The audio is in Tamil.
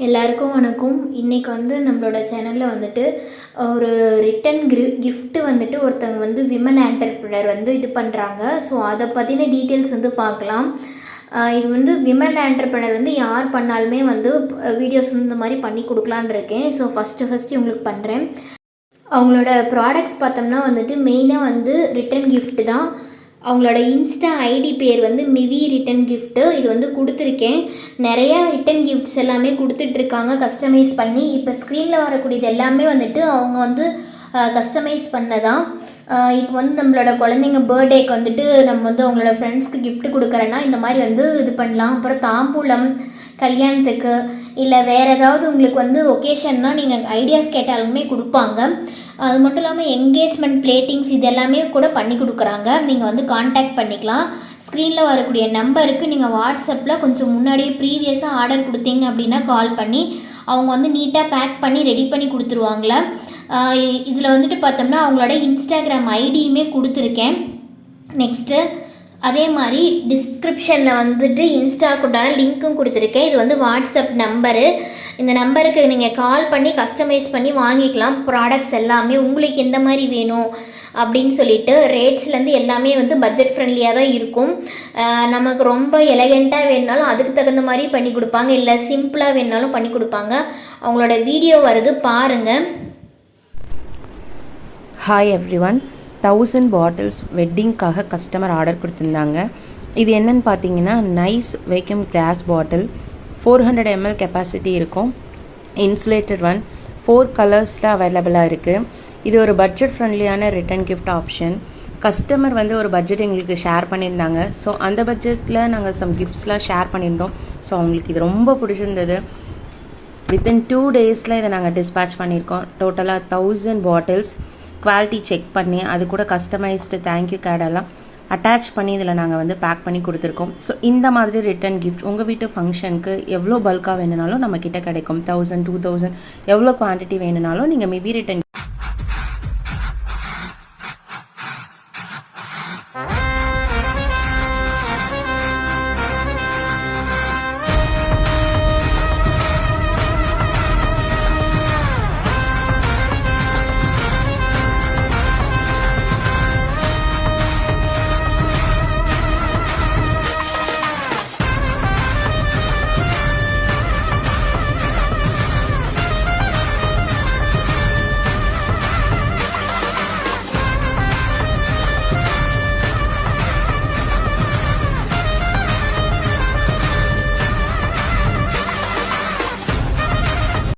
எல்லாருக்கும் வணக்கம். இன்றைக்கி வந்து நம்மளோட சேனலில் வந்துட்டு ஒரு ரிட்டன் கிஃப்ட் வந்துட்டு ஒருத்தவங்க வந்து விமன் ஆண்டர்ப்ரனர் வந்து இது பண்ணுறாங்க. ஸோ அதை பற்றின டீட்டெயில்ஸ் வந்து பார்க்கலாம். இது வந்து விமன் ஆண்டர்ப்ரனர் வந்து யார் பண்ணாலுமே வந்து வீடியோஸ் இந்த மாதிரி பண்ணி கொடுக்கலான் இருக்கேன். ஸோ ஃபஸ்ட்டு உங்களுக்கு பண்ணுறேன். அவங்களோட ப்ராடக்ட்ஸ் பார்த்தோம்னா வந்துட்டு மெயினாக வந்து ரிட்டன் கிஃப்ட் தான். அவங்களோட இன்ஸ்டா ஐடி பேர் வந்து மிவி ரிட்டன் கிஃப்ட்டு. இது வந்து கொடுத்துருக்கேன். நிறையா ரிட்டன் கிஃப்ட்ஸ் எல்லாமே கொடுத்துட்ருக்காங்க கஸ்டமைஸ் பண்ணி. இப்போ ஸ்க்ரீனில் வரக்கூடியது எல்லாமே வந்துட்டு அவங்க வந்து கஸ்டமைஸ் பண்ணதான். இப்போ வந்து நம்மளோட குழந்தைங்க பர்த்டேக்கு வந்துட்டு நம்ம வந்து அவங்களோட ஃப்ரெண்ட்ஸ்க்கு கிஃப்ட் கொடுக்குறேன்னா இந்த மாதிரி வந்து இது பண்ணலாம். அப்புறம் தாம்பூலம், கல்யாணத்துக்கு இல்லை வேறு ஏதாவது உங்களுக்கு வந்து ஒகேஷன்னா நீங்கள் ஐடியாஸ் கேட்டாலுமே கொடுப்பாங்க. அது மட்டும் இல்லாமல் என்கேஜ்மெண்ட் பிளேட்டிங்ஸ் இது எல்லாமே கூட பண்ணி கொடுக்குறாங்க. நீங்கள் வந்து காண்டாக்ட் பண்ணிக்கலாம். ஸ்க்ரீனில் வரக்கூடிய நம்பருக்கு நீங்கள் வாட்ஸ்அப்பில் கொஞ்சம் முன்னாடியே ப்ரீவியஸாக ஆர்டர் கொடுத்தீங்க அப்படின்னா கால் பண்ணி அவங்க வந்து நீட்டாக பேக் பண்ணி ரெடி பண்ணி கொடுத்துருவாங்களே. இதில் வந்துட்டு பார்த்தோம்னா அவங்களோட இன்ஸ்டாகிராம் ஐடியுமே கொடுத்துருக்கேன். நெக்ஸ்ட்டு அதே மாதிரி டிஸ்கிரிப்ஷனில் வந்துட்டு இன்ஸ்டாக்குண்டான லிங்க்கும் கொடுத்துருக்கேன். இது வந்து வாட்ஸ்அப் நம்பரு. இந்த நம்பருக்கு நீங்கள் கால் பண்ணி கஸ்டமைஸ் பண்ணி வாங்கிக்கலாம். ப்ராடக்ட்ஸ் எல்லாமே உங்களுக்கு எந்த மாதிரி வேணும் அப்படின்னு சொல்லிட்டு ரேட்ஸ்லேருந்து எல்லாமே வந்து பட்ஜெட் ஃப்ரெண்ட்லியாக தான் இருக்கும். நமக்கு ரொம்ப எலகெண்ட்டாக வேணுனாலும் அதுக்கு தகுந்த மாதிரி பண்ணி கொடுப்பாங்க, இல்லை சிம்பிளாக வேணுனாலும் பண்ணி கொடுப்பாங்க. அவங்களோட வீடியோ வருது பாருங்கள். ஹாய் எவ்ரிவன், 1000 பாட்டில்ஸ் வெட்டிங்க்காக கஸ்டமர் ஆர்டர் கொடுத்துருந்தாங்க. இது என்னன்னு பார்த்தீங்கன்னா nice vacuum glass bottle, 400 ml capacity இருக்கும். இன்சுலேட்டட் ஒன், 4 கலர்ஸில் அவைலபிளாக இருக்குது. இது ஒரு பட்ஜெட் ஃப்ரெண்ட்லியான ரிட்டன் கிஃப்ட் ஆப்ஷன். கஸ்டமர் வந்து ஒரு பட்ஜெட் எங்களுக்கு ஷேர் பண்ணியிருந்தாங்க. ஸோ அந்த பட்ஜெட்டில் நாங்கள் சம் கிஃப்ட்ஸ்லாம் ஷேர் பண்ணியிருந்தோம். ஸோ அவங்களுக்கு இது ரொம்ப பிடிச்சிருந்தது. வித்தின் 2 days இதை நாங்கள் டிஸ்பேச் பண்ணியிருக்கோம். டோட்டலாக 1000 பாட்டில்ஸ் குவாலிட்டி செக் பண்ணி அது கூட கஸ்டமைஸ்டு தேங்க்யூ கார்டெல்லாம் அட்டாச் பண்ணி இதில் நாங்கள் வந்து பேக் பண்ணி கொடுத்துருக்கோம். ஸோ இந்த மாதிரி ரிட்டன் கிஃப்ட் உங்கள் வீட்டு ஃபங்க்ஷனுக்கு எவ்வளோ பல்காக வேணுனாலும் நம்மக்கிட்ட கிடைக்கும். 1000, 2000 எவ்வளோ குவான்டிட்டி வேணுனாலும் நீங்கள் மேபி ரிட்டன்